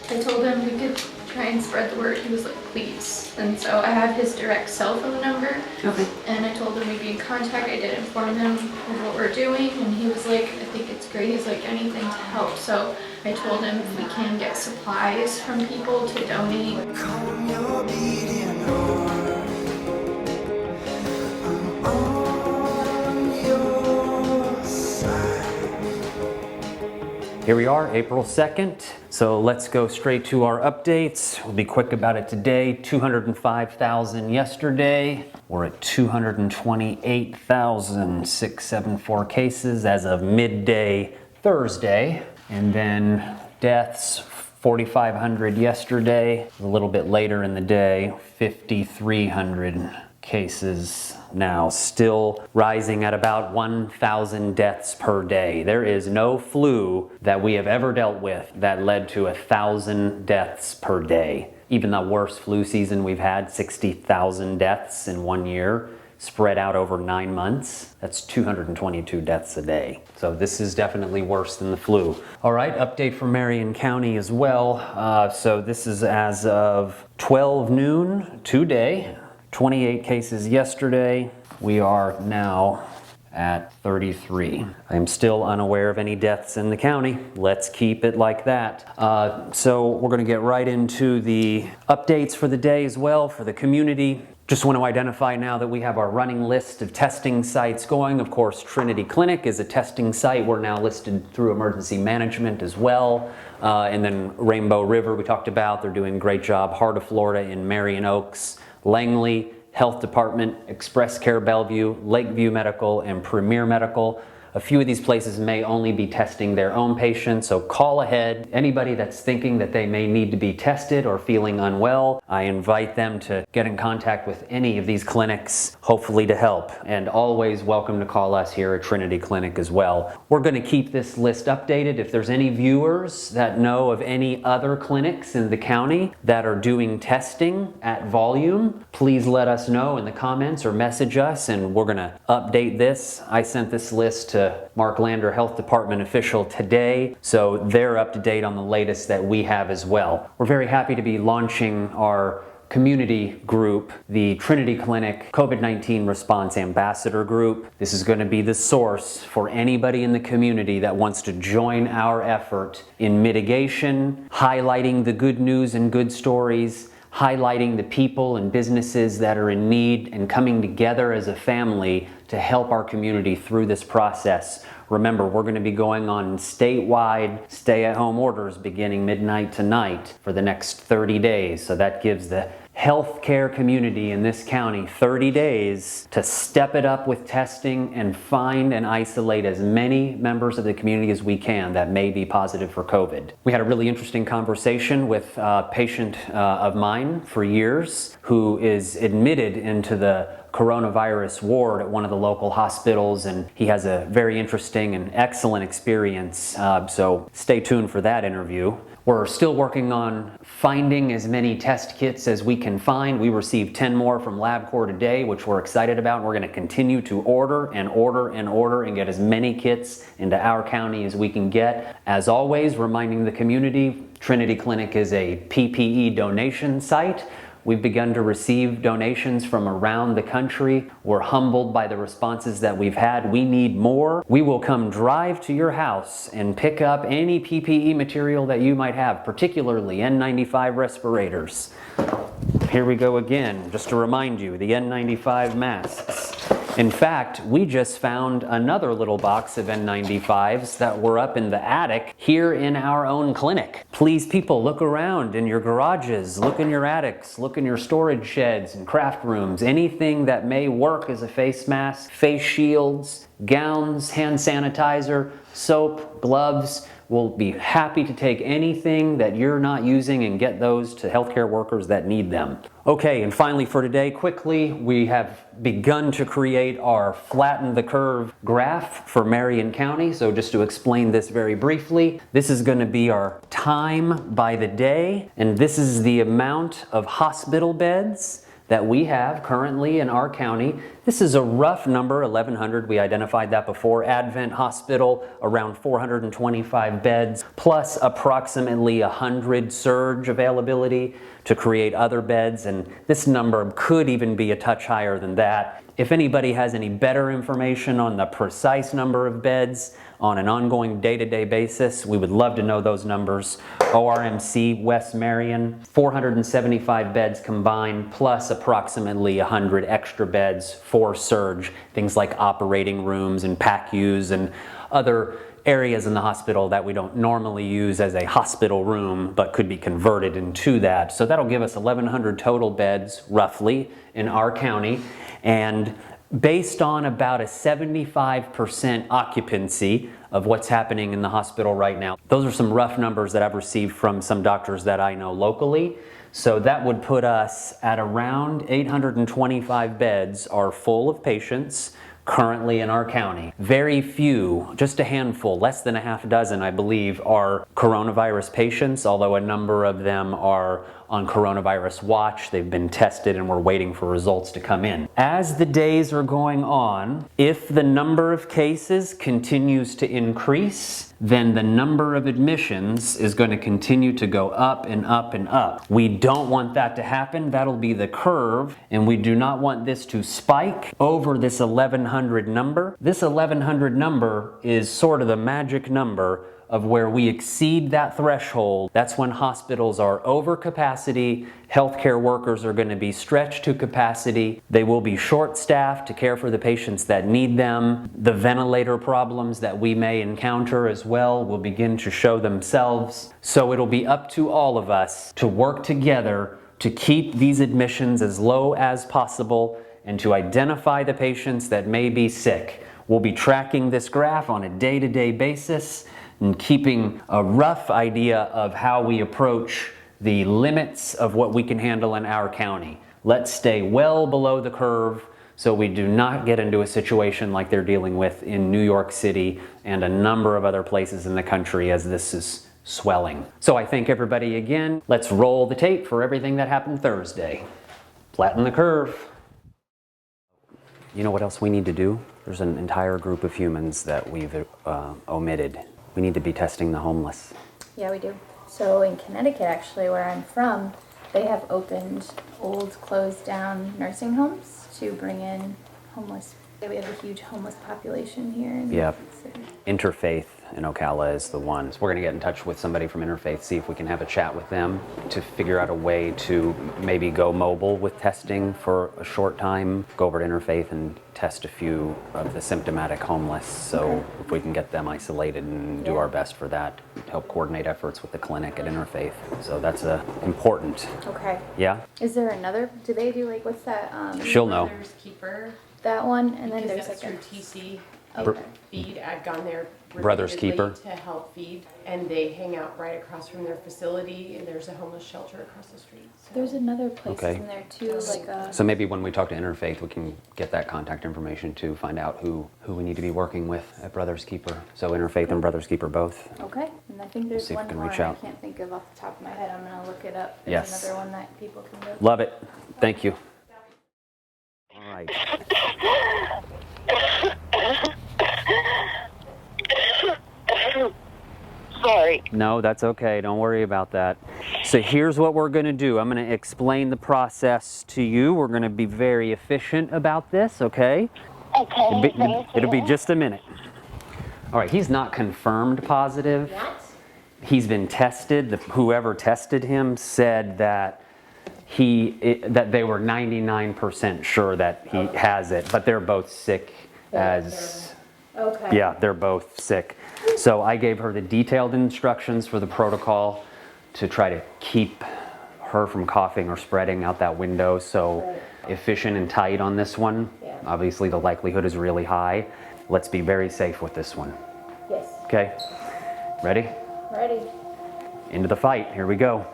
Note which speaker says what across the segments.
Speaker 1: I told him we could try and spread the word. He was like, please. And so I have his direct cell phone number.
Speaker 2: Okay.
Speaker 1: And I told him we'd be in contact. I did inform him of what we're doing. And he was like, I think it's great. He's like, anything to help. So I told him if we can get supplies from people to donate.
Speaker 3: Calm your beating heart. I'm on your side.
Speaker 4: Here we are, April 2nd. So let's go straight to our updates. We'll be quick about it today. 205,000 yesterday. We're at 228,674 cases as of midday Thursday. And then deaths, 4,500 yesterday. A little bit later in the day, 5,300 cases now, still rising at about 1,000 deaths per day. There is no flu that we have ever dealt with that led to 1,000 deaths per day. Even the worst flu season we've had, 60,000 deaths in 1 year, spread out over 9 months. That's 222 deaths a day. So this is definitely worse than the flu. All right, update from Marion County as well. So this is as of 12 noon today. 28 cases yesterday. We are now at 33. I'm still unaware of any deaths in the county. Let's keep it like that. So we're going to get right into the updates for the day as well for the community. Just want to identify now that we have our running list of testing sites going. Of course, Trinity Clinic is a testing site. We're now listed through emergency management as well. And then Rainbow River we talked about. They're doing a great job. Heart of Florida in Marion Oaks. Langley Health Department, Express Care Bellevue, Lakeview Medical, and Premier Medical. A few of these places may only be testing their own patients, so call ahead. Anybody that's thinking that they may need to be tested or feeling unwell, I invite them to get in contact with any of these clinics, hopefully to help. And always welcome to call us here at Trinity Clinic as well. We're going to keep this list updated. If there's any viewers that know of any other clinics in the county that are doing testing at volume, please let us know in the comments or message us, and we're going to update this. I sent this list to Mark Lander Health Department official today, so they're up to date on the latest that we have as well. We're very happy to be launching our community group, the Trinity Clinic COVID-19 Response Ambassador Group. This is going to be the source for anybody in the community that wants to join our effort in mitigation, highlighting the good news and good stories, highlighting the people and businesses that are in need, and coming together as a family to help our community through this process. Remember, we're going to be going on statewide stay-at-home orders beginning midnight tonight for the next 30 days. So that gives the healthcare community in this county 30 days to step it up with testing and find and isolate as many members of the community as we can that may be positive for COVID. We had a really interesting conversation with a patient of mine for years who is admitted into the coronavirus ward at one of the local hospitals, and he has a very interesting and excellent experience. So stay tuned for that interview. We're still working on finding as many test kits as we can find. We received 10 more from LabCorp today, which we're excited about. We're going to continue to order and order and order and get as many kits into our county as we can get. As always, reminding the community, Trinity Clinic is a PPE donation site. We've begun to receive donations from around the country. We're humbled by the responses that we've had. We need more. We will come drive to your house and pick up any PPE material that you might have, particularly N95 respirators. Here we go again, just to remind you, the N95 masks. In fact, we just found another little box of N95s that were up in the attic here in our own clinic. Please, people, look around in your garages, look in your attics, look in your storage sheds and craft rooms. Anything that may work as a face mask, face shields, gowns, hand sanitizer, soap, gloves. We'll be happy to take anything that you're not using and get those to healthcare workers that need them. Okay, and finally for today, quickly, we have begun to create our flatten the curve graph for Marion County. So just to explain this very briefly, this is going to be our time by the day, and this is the amount of hospital beds that we have currently in our county. This is a rough number, 1,100. We identified that before. Advent Hospital, around 425 beds, plus approximately 100 surge availability to create other beds, and this number could even be a touch higher than that. If anybody has any better information on the precise number of beds on an ongoing day-to-day basis, we would love to know those numbers. ORMC West Marion, 475 beds combined, plus approximately 100 extra beds for surge, things like operating rooms and PACUs and other areas in the hospital that we don't normally use as a hospital room but could be converted into that. So that'll give us 1,100 total beds roughly in our county, and based on about a 75% occupancy of what's happening in the hospital right now. Those are some rough numbers that I've received from some doctors that I know locally. So that would put us at around 825 beds are full of patients currently in our county. Very few, just a handful, less than a half dozen, I believe, are coronavirus patients, although a number of them are on coronavirus watch. They've been tested and we're waiting for results to come in. As the days are going on, if the number of cases continues to increase, then the number of admissions is going to continue to go up and up and up. We don't want that to happen. That'll be the curve, and we do not want this to spike over this 1,100 number. This 1,100 number is sort of the magic number of where we exceed that threshold. That's when hospitals are over capacity, healthcare workers are going to be stretched to capacity, they will be short-staffed to care for the patients that need them. The ventilator problems that we may encounter as well will begin to show themselves. So it'll be up to all of us to work together to keep these admissions as low as possible and to identify the patients that may be sick. We'll be tracking this graph on a day-to-day basis and keeping a rough idea of how we approach the limits of what we can handle in our county. Let's stay well below the curve so we do not get into a situation like they're dealing with in New York City and a number of other places in the country as this is swelling. So I thank everybody again. Let's roll the tape for everything that happened Thursday. Flatten the curve. You know what else we need to do? There's an entire group of humans that we've omitted. We need to be testing the homeless.
Speaker 2: Yeah, we do. So in Connecticut, actually, where I'm from, they have opened old, closed down nursing homes to bring in homeless. We have a huge homeless population here in the city.
Speaker 4: Interfaith in Ocala is the one. So we're going to get in touch with somebody from Interfaith, see if we can have a chat with them to figure out a way to maybe go mobile with testing for a short time, go over to Interfaith and test a few of the symptomatic homeless. So if we can get them isolated and do our best for that, help coordinate efforts with the clinic at Interfaith. So that's important.
Speaker 2: Okay.
Speaker 4: Yeah?
Speaker 2: Is there another? Do they do like what's that?
Speaker 4: She'll know.
Speaker 5: Brother's Keeper.
Speaker 2: That one, and then
Speaker 5: Because
Speaker 2: there's
Speaker 5: that's
Speaker 2: like
Speaker 5: through TC
Speaker 2: Okay.
Speaker 5: Feed. I've gone there
Speaker 4: Brother's
Speaker 5: repeatedly
Speaker 4: Keeper.
Speaker 5: to help feed, and they hang out right across from their facility, and there's a homeless shelter across the street. So.
Speaker 2: There's another place
Speaker 4: Okay.
Speaker 2: in there too, like a.
Speaker 4: So maybe when we talk to Interfaith, we can get that contact information to find out who we need to be working with at Brother's Keeper. So Interfaith and Brother's Keeper both.
Speaker 2: Okay, and I think there's
Speaker 4: See if we
Speaker 2: one
Speaker 4: can
Speaker 2: more.
Speaker 4: reach
Speaker 2: and
Speaker 4: out.
Speaker 2: I can't think of off the top of my head. I'm gonna look it up. There's
Speaker 4: Yes.
Speaker 2: another one that people can go.
Speaker 4: Love it. Thank you. All right.
Speaker 6: Sorry.
Speaker 4: No, that's okay. Don't worry about that. So here's what we're going to do. I'm going to explain the process to you. We're going to be very efficient about this, okay?
Speaker 6: Okay.
Speaker 4: It'll be just a minute. All right, he's not confirmed positive.
Speaker 5: What?
Speaker 4: He's been tested. Whoever tested him said that that they were 99% sure that he has it, but they're both sick as...
Speaker 2: Okay.
Speaker 4: Yeah, they're both sick. So I gave her the detailed instructions for the protocol to try to keep her from coughing or spreading out that window. So efficient and tight on this one.
Speaker 2: Yeah.
Speaker 4: Obviously the likelihood is really high. Let's be very safe with this one.
Speaker 2: Yes.
Speaker 4: Okay, ready?
Speaker 2: Ready.
Speaker 4: Into the fight, here we go.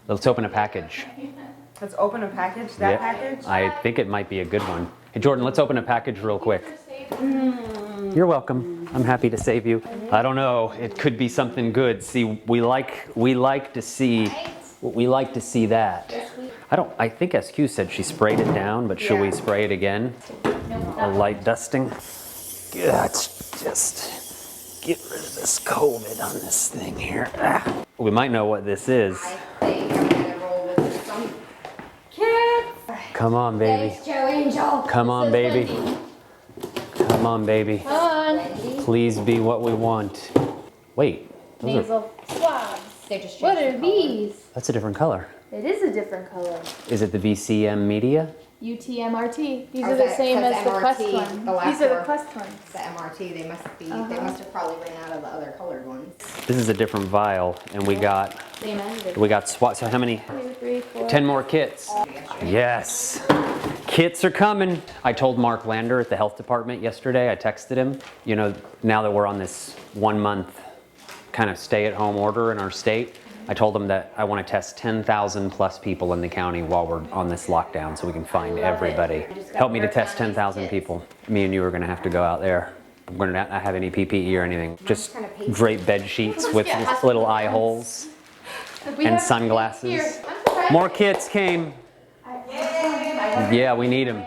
Speaker 4: Let's open a package.
Speaker 7: Let's open a package, that
Speaker 4: Yeah,
Speaker 7: package?
Speaker 4: I think it might be a good one. Hey Jordan, let's open a package real quick. You're welcome. I'm happy to save you. I don't know, it could be something good. See, we like to see that. I think SQ said she sprayed it down, but should we spray it again? A light dusting. Yeah, let's just get rid of this COVID on this thing here. Ah. We might know what this is.
Speaker 8: I think I'm gonna roll with some kids.
Speaker 4: Come on, baby.
Speaker 8: Thanks, Joe Angel.
Speaker 4: Come on, baby. Come on, baby. Please be what we want. Wait, those are,
Speaker 2: Nasal swabs.
Speaker 8: They just
Speaker 2: What
Speaker 8: changed
Speaker 2: are
Speaker 8: the color.
Speaker 2: these?
Speaker 4: that's a different color.
Speaker 2: It is a different color.
Speaker 4: Is it the VCM media?
Speaker 2: UTMRT. These
Speaker 8: Oh,
Speaker 2: are the
Speaker 8: that
Speaker 2: same
Speaker 8: says
Speaker 2: as the Quest
Speaker 8: MRT,
Speaker 2: ones.
Speaker 8: the last
Speaker 2: These are the
Speaker 8: four.
Speaker 2: Quest ones.
Speaker 8: The MRT, they must have probably ran out of the other colored ones.
Speaker 4: This is a different vial, and we got
Speaker 2: Same ended.
Speaker 4: swat. So how many?
Speaker 2: 2, 3, 4.
Speaker 4: 10 more kits. Yes. Kits are coming. I told Mark Lander at the health department yesterday, I texted him, you know, now that we're on this 1 month kind of stay at home order in our state, I told him that I want to test 10,000 plus people in the county while we're on this lockdown so we can find everybody. Help me to test 10,000 people. Me and you are going to have to go out there. I'm going to not have any PPE or anything. Just drape bed sheets with little eye holes and sunglasses. More kits came. Yeah, we need them.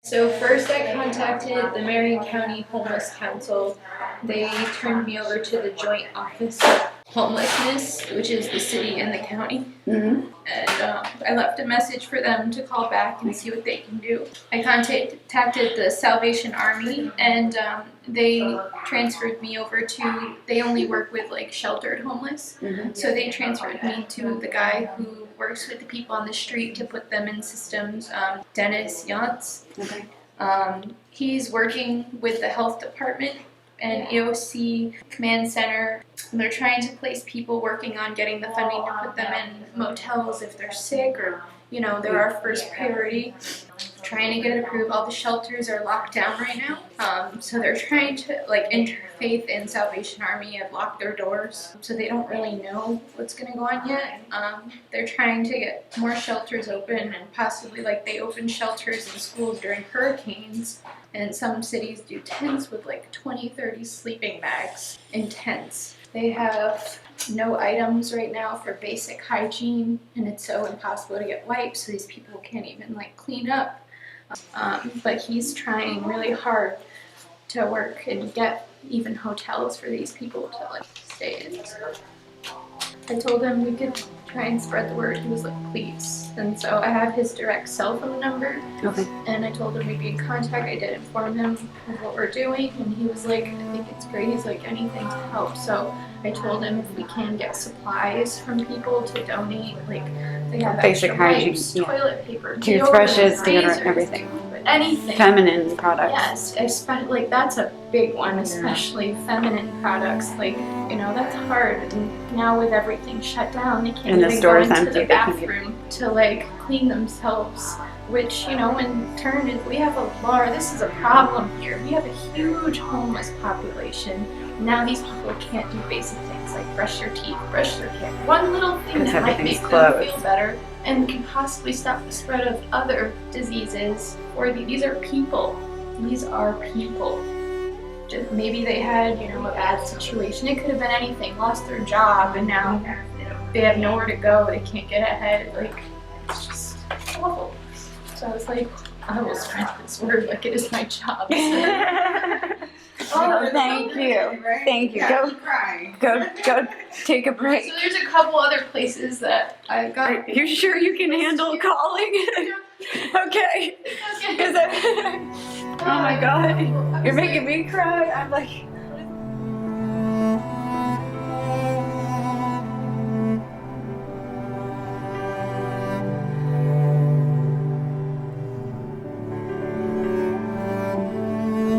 Speaker 1: So first I contacted the Marion County Homeless Council. They turned me over to the Joint Office of Homelessness, which is the city and the county. And I left a message for them to call back and see what they can do. I contacted the Salvation Army, and they transferred me over to, they only work with like sheltered homeless. So they transferred me to the guy who works with the people on the street to put them in systems, Dennis Yantz. He's working with the health department and EOC command center. They're trying to place people working on getting the funding to put them in motels if they're sick, or, you know, they're our first priority. Trying to get it approved. All the shelters are locked down right now. So they're trying to, like, Interfaith and Salvation Army have locked their doors, so they don't really know what's gonna go on yet. They're trying to get more shelters open, and possibly, like, they open shelters in schools during hurricanes, and some cities do tents with like 20, 30 sleeping bags in tents. They have no items right now for basic hygiene, and it's so impossible to get wipes, so these people can't even like clean up. But he's trying really hard to work and get even hotels for these people to like stay in. I told him we could try and spread the word. He was like, please. And so I have his direct cell phone number.
Speaker 7: Okay.
Speaker 1: And I told him we'd be in contact. I did inform him of what we're doing, and he was like, I think it's great. He's like, anything to help. So I told him if we can get supplies from people to donate, like they have
Speaker 7: Basic
Speaker 1: extra
Speaker 7: hygiene,
Speaker 1: wipes,
Speaker 7: yeah.
Speaker 1: toilet paper,
Speaker 7: Toothbrushes, deodorant,
Speaker 1: razors,
Speaker 7: everything.
Speaker 1: anything.
Speaker 7: Feminine products.
Speaker 1: Yes, like that's a big one, especially feminine products. Like, you know, that's hard. And now with everything shut down, they can't
Speaker 7: And the
Speaker 1: even go
Speaker 7: store's
Speaker 1: into
Speaker 7: empty,
Speaker 1: the
Speaker 7: they can get-
Speaker 1: bathroom to like clean themselves. Which, you know, in turn, we have this is a problem here. We have a huge homeless population. Now these people can't do basic things like brush their teeth, brush their hair. One little thing
Speaker 7: Because
Speaker 1: that might make
Speaker 7: everything's
Speaker 1: them
Speaker 7: closed.
Speaker 1: feel better and can possibly stop the spread of other diseases. Or these are people. These are people. Just maybe they had, you know, a bad situation. It could have been anything. Lost their job, and now they have nowhere to go. They can't get ahead. Like, it's just awful. So I was like, I will spread this word like it is my job.
Speaker 7: Oh, thank you. Thank you. Go take a break.
Speaker 1: So there's a couple other places that I got.
Speaker 7: Are you sure you can handle calling? Okay. Is that, oh my God. You're making me cry. I'm like.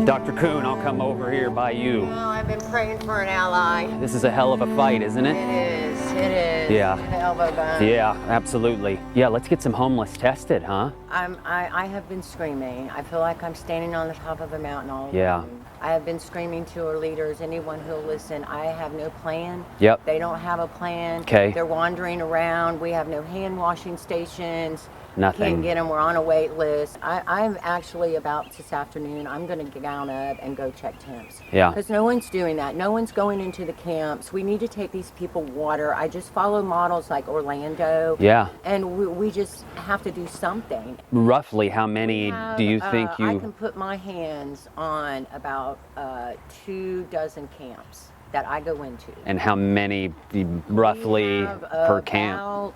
Speaker 4: Dr. Kuhn, I'll come over here by you.
Speaker 8: Well, I've been praying for an ally.
Speaker 4: This is a hell of a fight, isn't it?
Speaker 8: It is.
Speaker 9: it is.
Speaker 4: Yeah.
Speaker 9: The elbow bone.
Speaker 4: Yeah, absolutely. Yeah, let's get some homeless tested, huh?
Speaker 9: I have been screaming. I feel like I'm standing on the top of a mountain all alone.
Speaker 4: Yeah.
Speaker 9: I have been screaming to our leaders, anyone who'll listen. I have no plan.
Speaker 4: Yep.
Speaker 9: They don't have a plan.
Speaker 4: Okay.
Speaker 9: They're wandering around. We have no hand washing stations.
Speaker 4: Nothing.
Speaker 9: Can't get them. We're on a wait list. I'm actually about this afternoon, I'm going to gown up and go check temps.
Speaker 4: Yeah.
Speaker 9: Because no one's doing that. No one's going into the camps. We need to take these people water. I just follow models like Orlando.
Speaker 4: Yeah.
Speaker 9: And we just have to do something.
Speaker 4: Roughly how many do you think you...
Speaker 9: I can put my hands on about 24 camps that I go into.
Speaker 4: And how many roughly
Speaker 9: We have
Speaker 4: per camp?
Speaker 9: About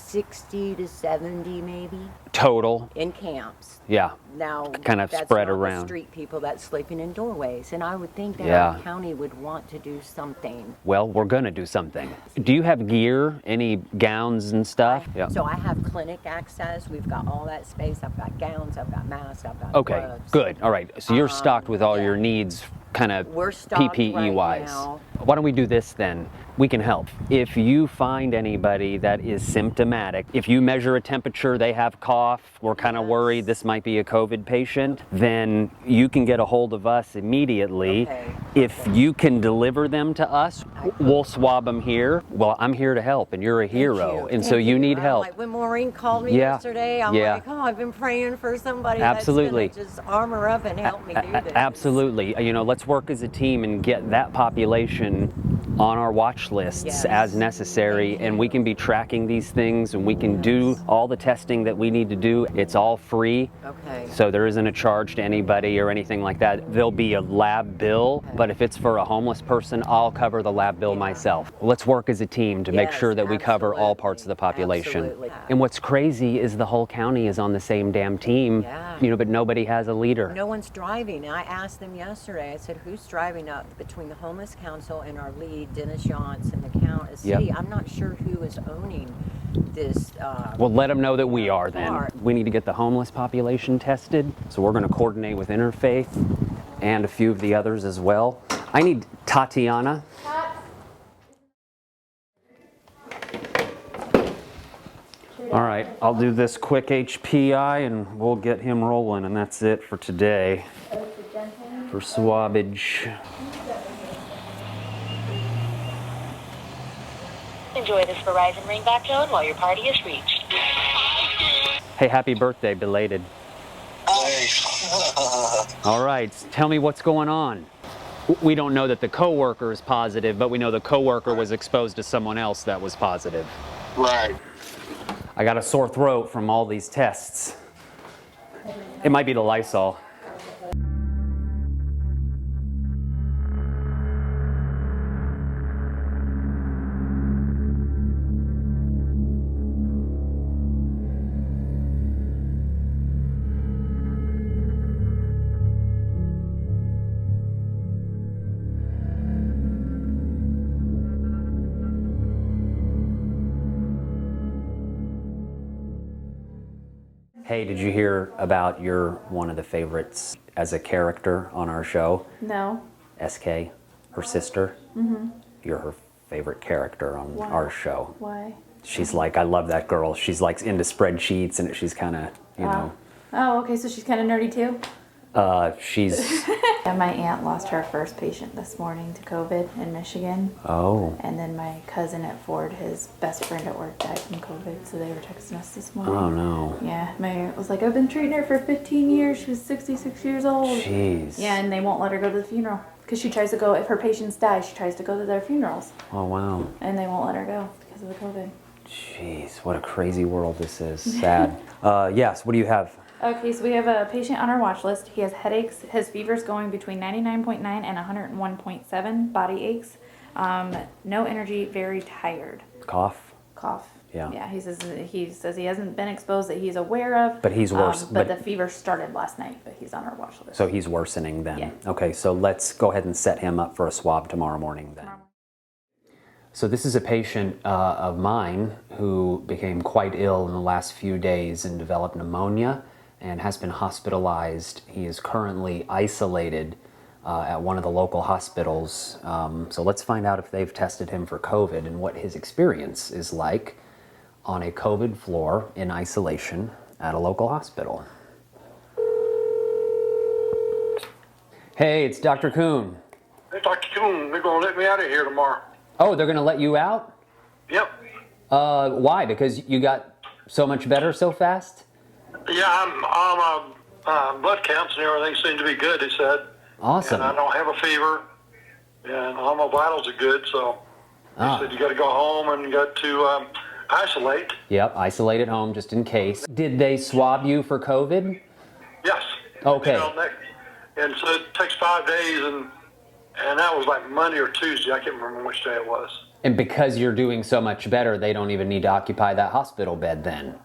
Speaker 9: 60 to 70 maybe
Speaker 4: Total?
Speaker 9: in camps.
Speaker 4: Yeah.
Speaker 9: Now,
Speaker 4: Kind of
Speaker 9: that's
Speaker 4: spread
Speaker 9: not
Speaker 4: around.
Speaker 9: The street people that's sleeping in doorways, and I would think that
Speaker 4: Yeah.
Speaker 9: our county would want to do something.
Speaker 4: Well, we're gonna do something. Do you have gear? Any gowns and stuff? Yeah.
Speaker 9: So I have clinic access. We've got all that space. I've got gowns. I've got masks. I've got
Speaker 4: Okay,
Speaker 9: gloves.
Speaker 4: good. All right. So you're stocked with all
Speaker 9: yeah.
Speaker 4: your needs, kind of
Speaker 9: We're stocked
Speaker 4: PPE
Speaker 9: right
Speaker 4: wise.
Speaker 9: now.
Speaker 4: Why don't we do this then? We can help. If you find anybody that is symptomatic, if you measure a temperature, they have cough, we're kind of worried this might be a COVID patient, then you can get a hold of us immediately.
Speaker 9: Okay.
Speaker 4: If you can deliver them to us, we'll swab them here. Well, I'm here to help, and you're a hero, and so
Speaker 9: Thank
Speaker 4: you need
Speaker 9: I'm
Speaker 4: help.
Speaker 9: Like when Maureen called me
Speaker 4: Yeah.
Speaker 9: yesterday, I'm
Speaker 4: Yeah.
Speaker 9: like, oh, I've been praying for somebody
Speaker 4: Absolutely.
Speaker 9: that's gonna just armor up and help me do this.
Speaker 4: Absolutely. You know, let's work as a team and get that population on our watch lists
Speaker 9: Yes.
Speaker 4: as necessary, and we can be tracking these things, and we can do all the testing that we need to do. It's all free.
Speaker 9: Okay.
Speaker 4: So there isn't a charge to anybody or anything like that. There'll be a lab bill, but if it's for a homeless person, I'll cover the lab bill myself. Let's work as a team to make
Speaker 9: Yes,
Speaker 4: sure that we cover all
Speaker 9: absolutely.
Speaker 4: parts of the population.
Speaker 9: Absolutely.
Speaker 4: And what's crazy is the whole county is on the same damn team,
Speaker 9: Yeah.
Speaker 4: you know, but nobody has a leader.
Speaker 9: No one's driving. And I asked them yesterday, I said, who's driving up between the Homeless Council and our lead, Dennis Yance, and the city?
Speaker 4: Yep.
Speaker 9: I'm not sure who is owning this.
Speaker 4: Well, let them know that we are then.
Speaker 9: Part.
Speaker 4: We need to get the homeless population tested, so we're going to coordinate with Interfaith and a few of the others as well. I need Tatiana. All right, I'll do this quick HPI and we'll get him rolling, and that's it for today for swabbage.
Speaker 6: Enjoy this Verizon ringback tone while your party is reached.
Speaker 4: Hey, happy birthday, belated. All right, tell me what's going on. We don't know that the coworker is positive, but we know the coworker was exposed to someone else that was positive.
Speaker 10: Right.
Speaker 4: I got a sore throat from all these tests. It might be the Lysol. Hey, did you hear about one of the favorites as a character on our show?
Speaker 2: No.
Speaker 4: SK, her sister. Mm-hmm. You're her favorite character on our show.
Speaker 2: Why?
Speaker 4: She's like, I love that girl. She's like into spreadsheets, and she's kind of, you know.
Speaker 2: Oh, okay, so she's kind of nerdy too?
Speaker 4: She's,
Speaker 2: And my aunt lost her first patient this morning to COVID in Michigan.
Speaker 4: oh,
Speaker 2: And then my cousin at Ford, his best friend at work, died from COVID, so they were texting us this morning.
Speaker 4: oh no.
Speaker 2: Yeah, my aunt was like, I've been treating her for 15 years. She was 66 years old.
Speaker 4: Jeez.
Speaker 2: Yeah, and they won't let her go to the funeral. Because she tries to go, if her patients die, she tries to go to their funerals.
Speaker 4: Oh wow.
Speaker 2: And they won't let her go because of the COVID.
Speaker 4: Jeez, what a crazy world this is. Sad. Yes, what do you have?
Speaker 2: Okay, so we have a patient on our watch list. He has headaches. His fever's going between 99.9 and 101.7, body aches. No energy, very tired.
Speaker 4: Cough?
Speaker 2: Cough.
Speaker 4: Yeah.
Speaker 2: Yeah, he says he hasn't been exposed that he's aware of.
Speaker 4: But he's worse.
Speaker 2: But the fever started last night, but he's on our watch list.
Speaker 4: So he's worsening then?
Speaker 2: Yeah.
Speaker 4: Okay, so let's go ahead and set him up for a swab tomorrow morning then. So this is a patient of mine who became quite ill in the last few days and developed pneumonia and has been hospitalized. He is currently isolated at one of the local hospitals. So let's find out if they've tested him for COVID and what his experience is like on a COVID floor in isolation at a local hospital. Hey, it's Dr. Kuhn.
Speaker 10: Hey, Dr. Kuhn, they're going to let me out of here tomorrow.
Speaker 4: Oh, they're going to let you out?
Speaker 10: Yep.
Speaker 4: Why? Because you got so much better so fast?
Speaker 10: Yeah, I'm blood counts and everything seems to be good, he said.
Speaker 4: Awesome.
Speaker 10: And I don't have a fever, and all my vitals are good, so he said you got to go home and you got to isolate.
Speaker 4: Yep, isolate at home just in case. Did they swab you for COVID?
Speaker 10: Yes.
Speaker 4: Okay.
Speaker 10: You know, and so it takes 5 days, and that was like Monday or Tuesday. I can't remember which day it was.
Speaker 4: And because you're doing so much better, they don't even need to occupy that hospital bed then?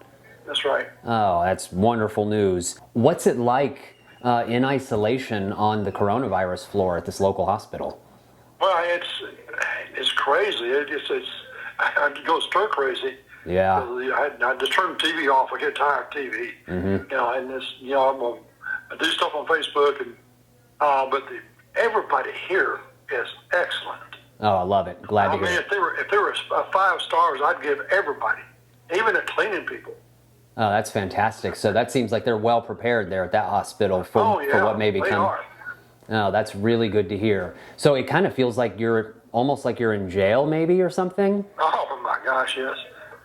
Speaker 10: That's right.
Speaker 4: Oh, that's wonderful news. What's it like in isolation on the coronavirus floor at this local hospital?
Speaker 10: Well, it's crazy. I go stir crazy.
Speaker 4: Yeah.
Speaker 10: I just turned the TV off. I get tired of TV.
Speaker 4: Mm-hmm.
Speaker 10: You know, and this, you know, I do stuff on Facebook, and but everybody here is excellent.
Speaker 4: Oh, I love it. Glad to hear it.
Speaker 10: If there were 5 stars, I'd give everybody, even the cleaning people.
Speaker 4: Oh, that's fantastic. So that seems like they're well prepared there at that hospital for what may become.
Speaker 10: They are.
Speaker 4: Oh, that's really good to hear. So it kind of feels like you're almost like you're in jail maybe or something?
Speaker 10: Oh my gosh, yes.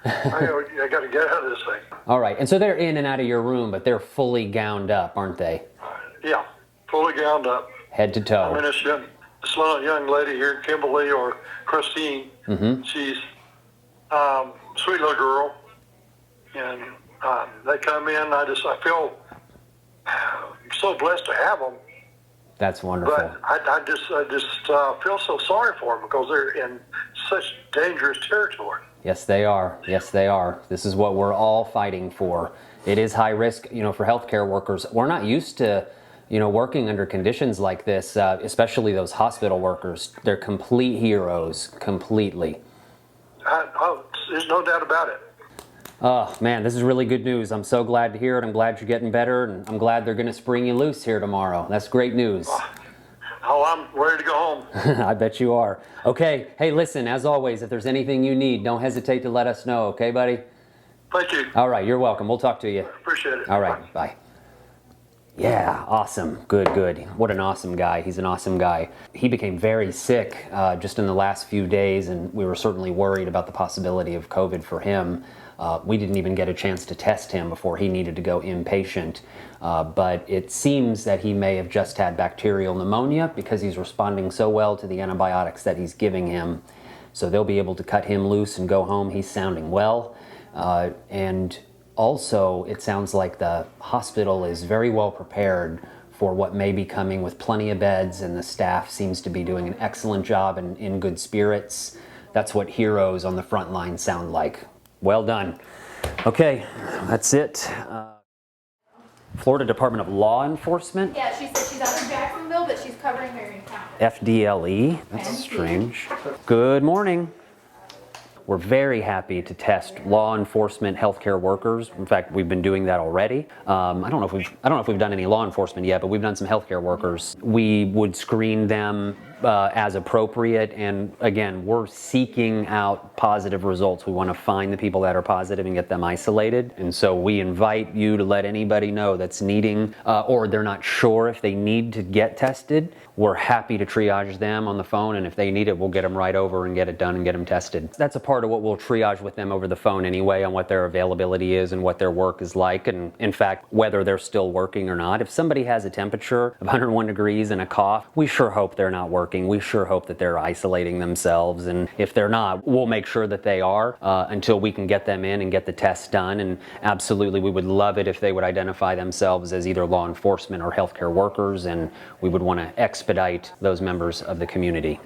Speaker 10: I got to get out of this thing.
Speaker 4: All right, and so they're in and out of your room, but they're fully gowned up, aren't they?
Speaker 10: Yeah, fully gowned up.
Speaker 4: Head to toe.
Speaker 10: I mean, this little young lady here, Kimberly or Christine, she's sweet little girl, and they come in. I feel so blessed to have them.
Speaker 4: That's wonderful.
Speaker 10: But I just feel so sorry for them because they're in such dangerous territory.
Speaker 4: Yes, they are. Yes, they are. This is what we're all fighting for. It is high risk, you know, for healthcare workers. We're not used to, you know, working under conditions like this, especially those hospital workers. They're complete heroes, completely.
Speaker 10: There's no doubt about it.
Speaker 4: Oh, man, this is really good news. I'm so glad to hear it. I'm glad you're getting better, and I'm glad they're going to spring you loose here tomorrow. That's great news.
Speaker 10: Oh, I'm ready to go home.
Speaker 4: I bet you are. Okay, hey, listen, as always, if there's anything you need, don't hesitate to let us know, okay, buddy?
Speaker 10: Thank you.
Speaker 4: All right, you're welcome. We'll talk to you.
Speaker 10: Appreciate it.
Speaker 4: All right, bye. Yeah, awesome. Good, good. What an awesome guy. He's an awesome guy. He became very sick just in the last few days, and we were certainly worried about the possibility of COVID for him. We didn't even get a chance to test him before he needed to go inpatient. But it seems that he may have just had bacterial pneumonia because he's responding so well to the antibiotics that he's giving him. So they'll be able to cut him loose and go home. He's sounding well. And also, it sounds like the hospital is very well prepared for what may be coming with plenty of beds, and the staff seems to be doing an excellent job and in good spirits. That's what heroes on the front line sound like. Well done. Okay, that's it. Florida Department of Law Enforcement.
Speaker 2: Yeah, she said she's out of Jacksonville, but she's covering Marion County.
Speaker 4: FDLE. That's strange. Good morning. We're very happy to test law enforcement healthcare workers. In fact, we've been doing that already. I don't know if we've done any law enforcement yet, but we've done some healthcare workers. We would screen them as appropriate, and again, we're seeking out positive results. We want to find the people that are positive and get them isolated. And so we invite you to let anybody know that's needing or they're not sure if they need to get tested. We're happy to triage them on the phone, and if they need it, we'll get them right over and get it done and get them tested. That's a part of what we'll triage with them over the phone anyway, on what their availability is and what their work is like, and in fact, whether they're still working or not. If somebody has a temperature of 101 degrees and a cough, we sure hope they're not working. We sure hope that they're isolating themselves, and if they're not, we'll make sure that they are until we can get them in and get the test done. And absolutely, we would love it if they would identify themselves as either law enforcement or healthcare workers, and we would want to expedite those members of the community.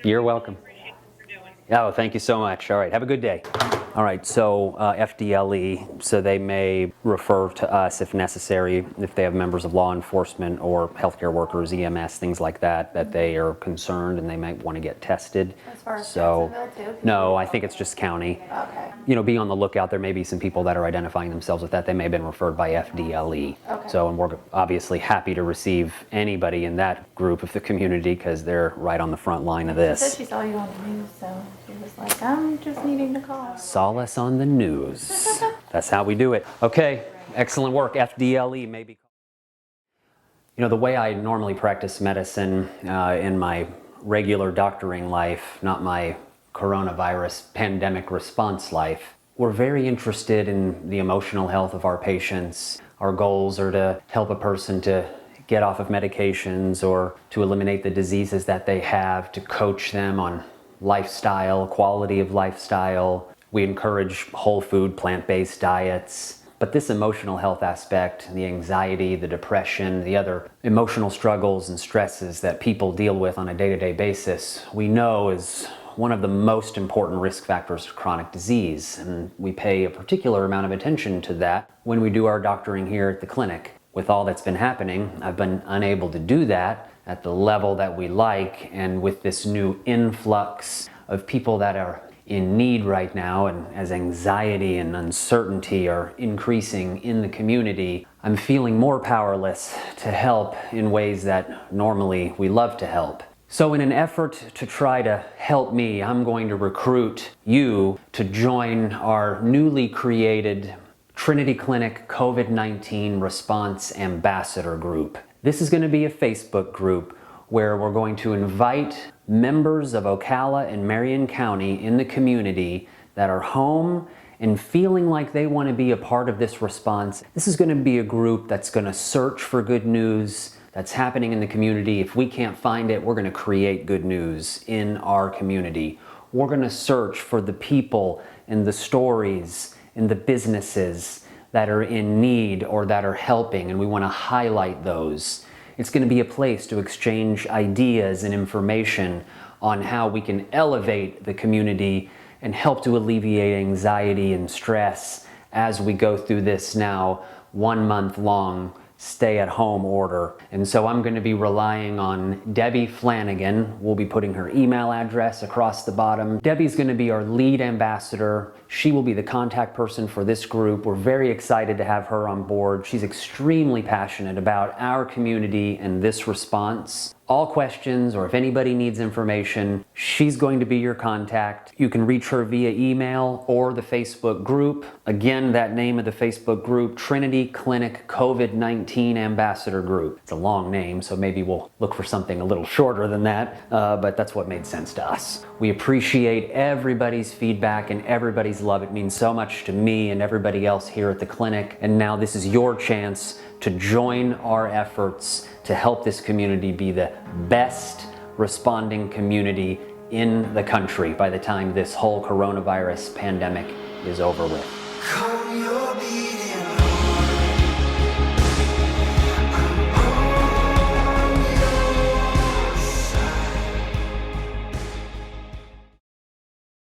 Speaker 4: You're welcome. Oh, thank you so much. All right, have a good day. All right, so FDLE, so they may refer to us if necessary, if they have members of law enforcement or healthcare workers, EMS, things like that, that they are concerned and they might want to get tested.
Speaker 2: As far as
Speaker 4: So,
Speaker 2: Jacksonville too?
Speaker 4: no, I think it's just county.
Speaker 2: Okay.
Speaker 4: You know, be on the lookout. There may be some people that are identifying themselves with that. They may have been referred by FDLE.
Speaker 2: Okay.
Speaker 4: So, and we're obviously happy to receive anybody in that group of the community because they're right on the front line of
Speaker 2: She said
Speaker 4: this.
Speaker 2: she saw you on the news, so she was like, I'm just needing to call.
Speaker 4: Saw us on the news. That's how we do it. Okay, excellent work. FDLE maybe. You know, the way I normally practice medicine in my regular doctoring life, not my coronavirus pandemic response life, we're very interested in the emotional health of our patients. Our goals are to help a person to get off of medications or to eliminate the diseases that they have, to coach them on lifestyle, quality of lifestyle. We encourage whole food, plant-based diets. But this emotional health aspect, the anxiety, the depression, the other emotional struggles and stresses that people deal with on a day-to-day basis, we know is one of the most important risk factors to chronic disease. And we pay a particular amount of attention to that when we do our doctoring here at the clinic. With all that's been happening, I've been unable to do that at the level that we like, and with this new influx of people that are in need right now, and as anxiety and uncertainty are increasing in the community, I'm feeling more powerless to help in ways that normally we love to help. So in an effort to try to help me, I'm going to recruit you to join our newly created Trinity Clinic COVID-19 Response Ambassador Group. This is going to be a Facebook group where we're going to invite members of Ocala and Marion County in the community that are home and feeling like they want to be a part of this response. This is going to be a group that's going to search for good news that's happening in the community. If we can't find it, we're going to create good news in our community. We're going to search for the people and the stories and the businesses that are in need or that are helping, and we want to highlight those. It's going to be a place to exchange ideas and information on how we can elevate the community and help to alleviate anxiety and stress as we go through this now 1 month long stay-at-home order. And so I'm going to be relying on Debbie Flanagan. We'll be putting her email address across the bottom. Debbie's going to be our lead ambassador. She will be the contact person for this group. We're very excited to have her on board. She's extremely passionate about our community and this response. All questions, or if anybody needs information, she's going to be your contact. You can reach her via email or the Facebook group. Again, that name of the Facebook group, Trinity Clinic COVID-19 Ambassador Group. It's a long name, so maybe we'll look for something a little shorter than that, but that's what made sense to us. We appreciate everybody's feedback and everybody's love. It means so much to me and everybody else here at the clinic. And now this is your chance to join our efforts to help this community be the best responding community in the country by the time this whole coronavirus pandemic is over with.